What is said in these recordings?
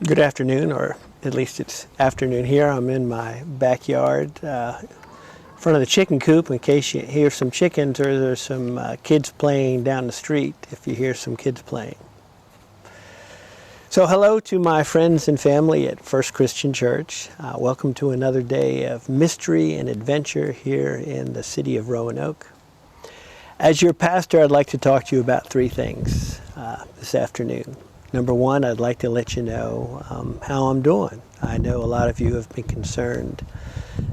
Good afternoon, or at least it's afternoon here. I'm in my backyard, in front of the chicken coop, in case you hear some chickens or there's some kids playing down the street, if you hear some kids playing. So hello to my friends and family at First Christian Church. Welcome to another day of mystery and adventure here in the city of Roanoke. As your pastor, I'd like to talk to you about three things this afternoon. Number one, I'd like to let you know how I'm doing. I know a lot of you have been concerned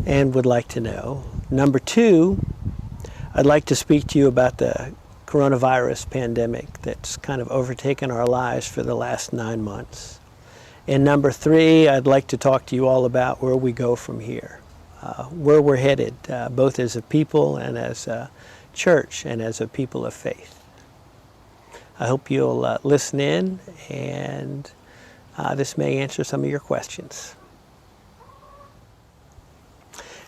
and would like to know. Number two, I'd like to speak to you about the coronavirus pandemic that's kind of overtaken our lives for the last 9 months. And number three, I'd like to talk to you all about where we go from here, where we're headed, both as a people and as a church and as a people of faith. I hope you'll listen in, and this may answer some of your questions.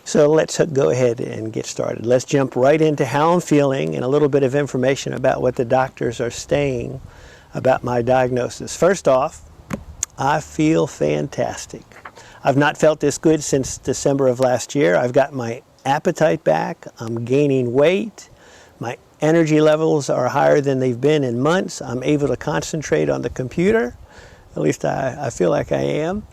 So let's go ahead and get started. Let's jump right into how I'm feeling and a little bit of information about what the doctors are saying about my diagnosis. First off, I feel fantastic. I've not felt this good since December of last year. I've got my appetite back. I'm gaining weight. My energy levels are higher than they've been in months. I'm able to concentrate on the computer. At least I feel like I am.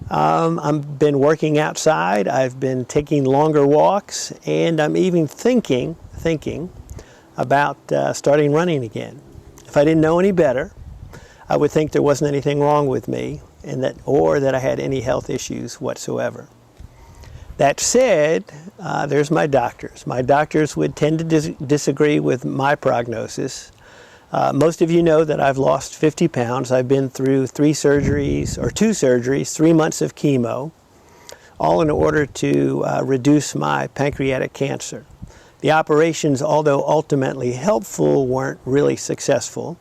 I've been working outside. I've been taking longer walks, and I'm even thinking about starting running again. If I didn't know any better, I would think there wasn't anything wrong with me, or that I had any health issues whatsoever. That said, there's my doctors. My doctors would tend to disagree with my prognosis. Most of you know that I've lost 50 pounds. I've been through two surgeries, 3 months of chemo, all in order to reduce my pancreatic cancer. The operations, although ultimately helpful, weren't really successful.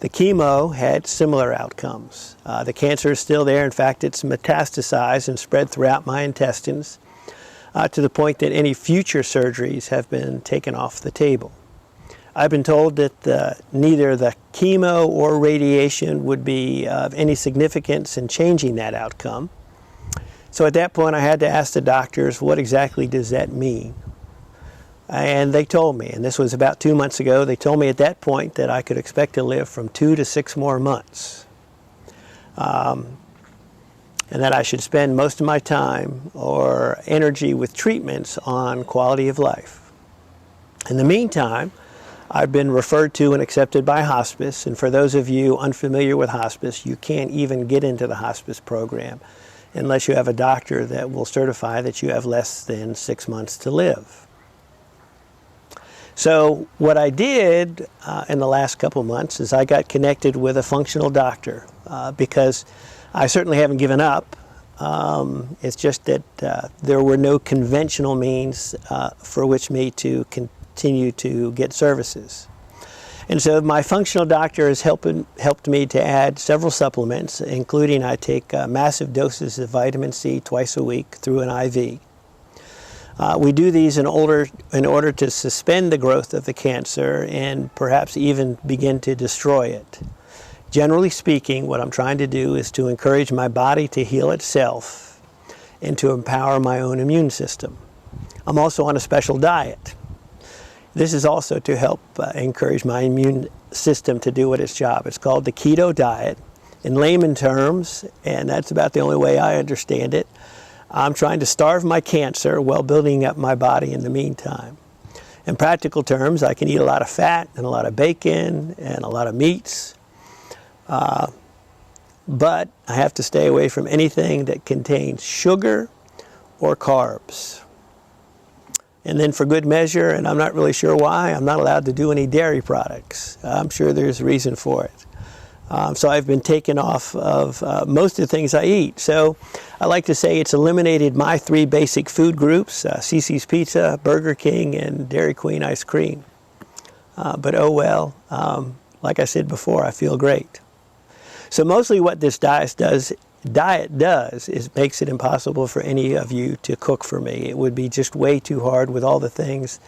The chemo had similar outcomes. The cancer is still there. In fact, it's metastasized and spread throughout my intestines, to the point that any future surgeries have been taken off the table. I've been told that neither the chemo or radiation would be of any significance in changing that outcome. So at that point, I had to ask the doctors, what exactly does that mean? And they told me, and this was about 2 months ago, they told me at that point that I could expect to live from 2 to 6 more months. And that I should spend most of my time or energy with treatments on quality of life. In the meantime, I've been referred to and accepted by hospice, and for those of you unfamiliar with hospice, you can't even get into the hospice program unless you have a doctor that will certify that you have less than 6 months to live. So what I did in the last couple months is I got connected with a functional doctor because I certainly haven't given up. It's just that there were no conventional means for which me to continue to get services. And so my functional doctor has helped me to add several supplements, including I take massive doses of vitamin C twice a week through an IV. We do these in order to suspend the growth of the cancer and perhaps even begin to destroy it. Generally speaking, what I'm trying to do is to encourage my body to heal itself and to empower my own immune system. I'm also on a special diet. This is also to help encourage my immune system to do its job. It's called the keto diet. In layman terms, and that's about the only way I understand it, I'm trying to starve my cancer while building up my body in the meantime. In practical terms, I can eat a lot of fat and a lot of bacon and a lot of meats. But I have to stay away from anything that contains sugar or carbs. And then for good measure, and I'm not really sure why, I'm not allowed to do any dairy products. I'm sure there's a reason for it. So I've been taken off of most of the things I eat. So I like to say it's eliminated my 3 basic food groups, Cici's Pizza, Burger King, and Dairy Queen ice cream. But oh well, like I said before, I feel great. So mostly what this diet does is makes it impossible for any of you to cook for me. It would be just way too hard with all the things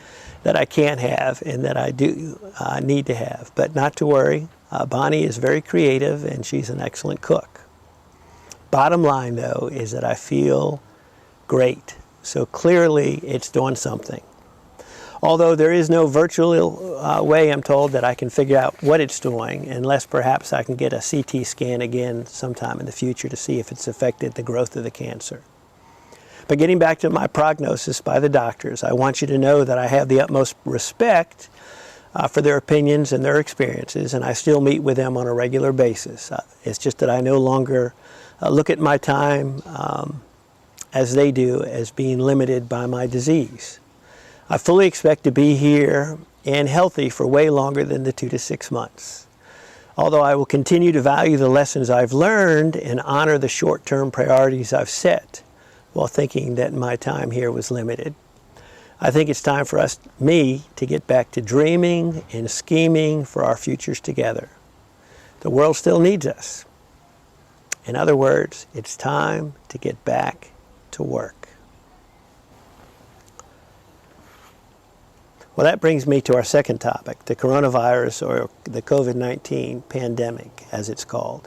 that I can't have and that I do need to have. But not to worry, Bonnie is very creative and she's an excellent cook. Bottom line, though, is that I feel great. So clearly, it's doing something. Although there is no virtual way, I'm told, that I can figure out what it's doing, unless perhaps I can get a CT scan again sometime in the future to see if it's affected the growth of the cancer. But getting back to my prognosis by the doctors, I want you to know that I have the utmost respect for their opinions and their experiences, and I still meet with them on a regular basis. It's just that I no longer look at my time as they do, as being limited by my disease. I fully expect to be here and healthy for way longer than the 2 to 6 months. Although I will continue to value the lessons I've learned and honor the short-term priorities I've set while thinking that my time here was limited. I think it's time for me to get back to dreaming and scheming for our futures together. The world still needs us. In other words, it's time to get back to work. Well, that brings me to our second topic, the coronavirus, or the COVID-19 pandemic, as it's called.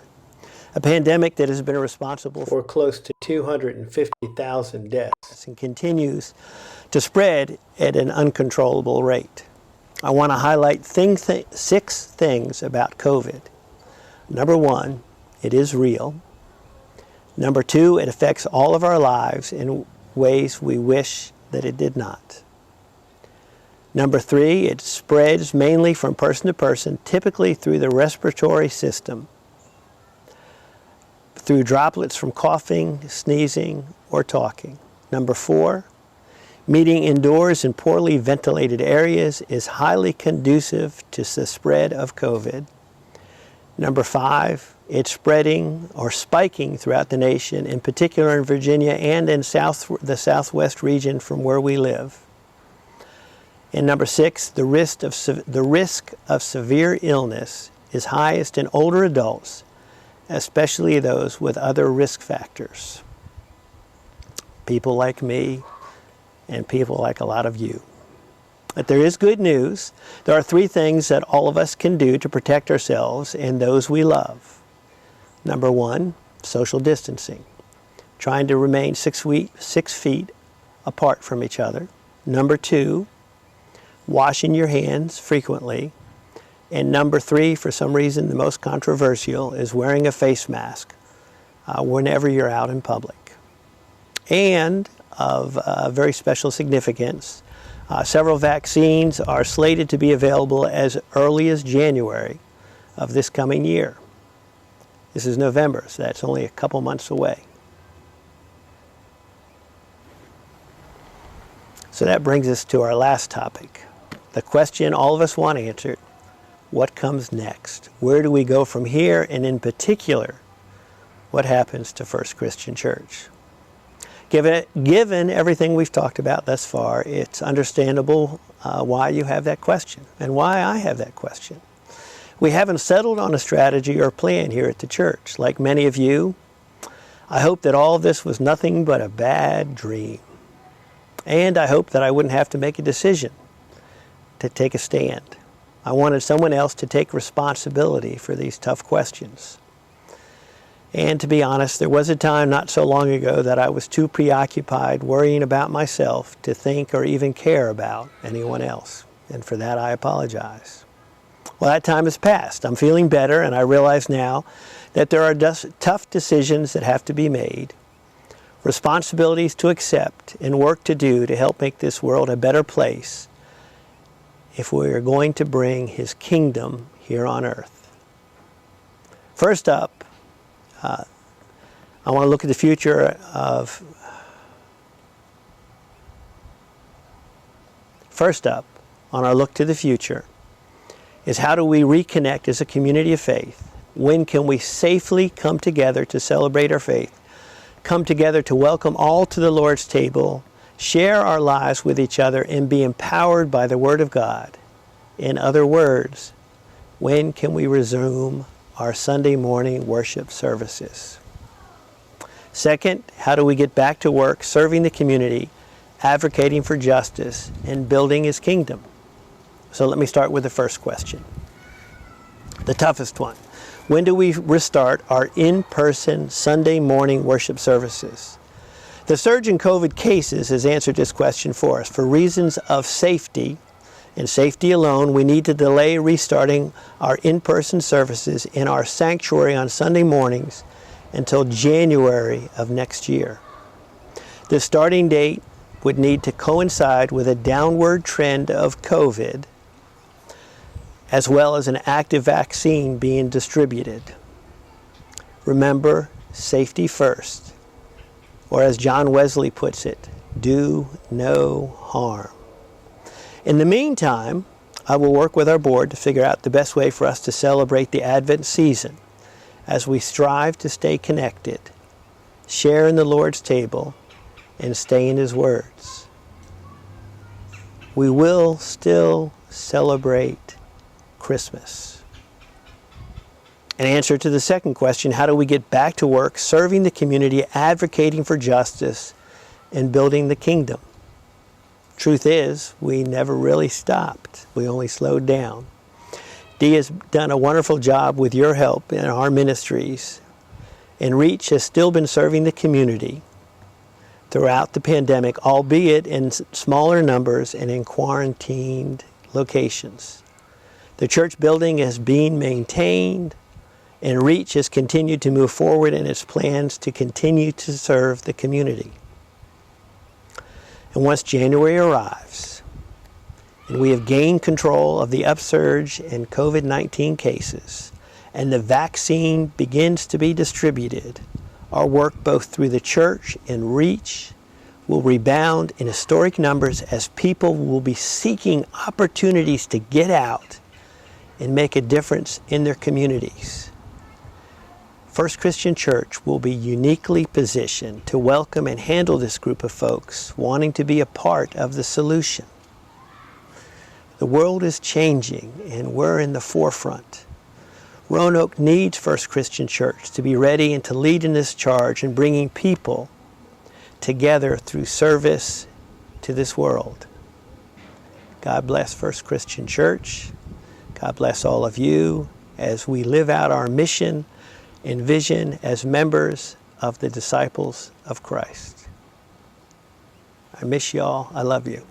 A pandemic that has been responsible for close to 250,000 deaths and continues to spread at an uncontrollable rate. I want to highlight 6 things about COVID. Number 1, it is real. Number 2, it affects all of our lives in ways we wish that it did not. Number 3, it spreads mainly from person to person, typically through the respiratory system, through droplets from coughing, sneezing, or talking. Number 4, meeting indoors in poorly ventilated areas is highly conducive to the spread of COVID. Number 5, it's spreading or spiking throughout the nation, in particular in Virginia and in the southwest region from where we live. And number 6, the risk of severe illness is highest in older adults, especially those with other risk factors. People like me and people like a lot of you. But there is good news. There are 3 things that all of us can do to protect ourselves and those we love. Number 1, social distancing, trying to remain 6 feet apart from each other. Number 2, washing your hands frequently. And number 3, for some reason the most controversial, is wearing a face mask whenever you're out in public. And of very special significance, several vaccines are slated to be available as early as January of this coming year. This is November, so that's only a couple months away. So that brings us to our last topic. The question all of us want answered: what comes next? Where do we go from here? And in particular, what happens to First Christian Church? Given everything we've talked about thus far, it's understandable why you have that question and why I have that question. We haven't settled on a strategy or plan here at the church. Like many of you, I hope that all of this was nothing but a bad dream. And I hope that I wouldn't have to make a decision to take a stand. I wanted someone else to take responsibility for these tough questions. And to be honest, there was a time not so long ago that I was too preoccupied worrying about myself to think or even care about anyone else. And for that, I apologize. Well, that time has passed. I'm feeling better, and I realize now that there are tough decisions that have to be made, responsibilities to accept, and work to do to help make this world a better place if we are going to bring His kingdom here on earth. First up, I want to look at the future of... First up, on our look to the future, is how do we reconnect as a community of faith? When can we safely come together to celebrate our faith, come together to welcome all to the Lord's table, share our lives with each other, and be empowered by the Word of God? In other words, when can we resume our Sunday morning worship services? Second, how do we get back to work serving the community, advocating for justice, and building His kingdom? So let me start with the first question, the toughest one. When do we restart our in-person Sunday morning worship services? The surge in COVID cases has answered this question for us. For reasons of safety, and safety alone, we need to delay restarting our in-person services in our sanctuary on Sunday mornings until January of next year. The starting date would need to coincide with a downward trend of COVID, as well as an active vaccine being distributed. Remember, safety first, or as John Wesley puts it, do no harm. In the meantime, I will work with our board to figure out the best way for us to celebrate the Advent season as we strive to stay connected, share in the Lord's table, and stay in His words. We will still celebrate Christmas. In answer to the second question, how do we get back to work serving the community, advocating for justice, and building the kingdom? Truth is, we never really stopped. We only slowed down. Dee has done a wonderful job with your help in our ministries, and Reach has still been serving the community throughout the pandemic, albeit in smaller numbers and in quarantined locations. The church building is being maintained, and Reach has continued to move forward in its plans to continue to serve the community. And once January arrives, and we have gained control of the upsurge in COVID-19 cases, and the vaccine begins to be distributed, our work both through the church and Reach will rebound in historic numbers as people will be seeking opportunities to get out and make a difference in their communities. First Christian Church will be uniquely positioned to welcome and handle this group of folks wanting to be a part of the solution. The world is changing and we're in the forefront. Roanoke needs First Christian Church to be ready and to lead in this charge in bringing people together through service to this world. God bless First Christian Church. God bless all of you as we live out our mission and vision as members of the disciples of Christ. I miss y'all. I love you.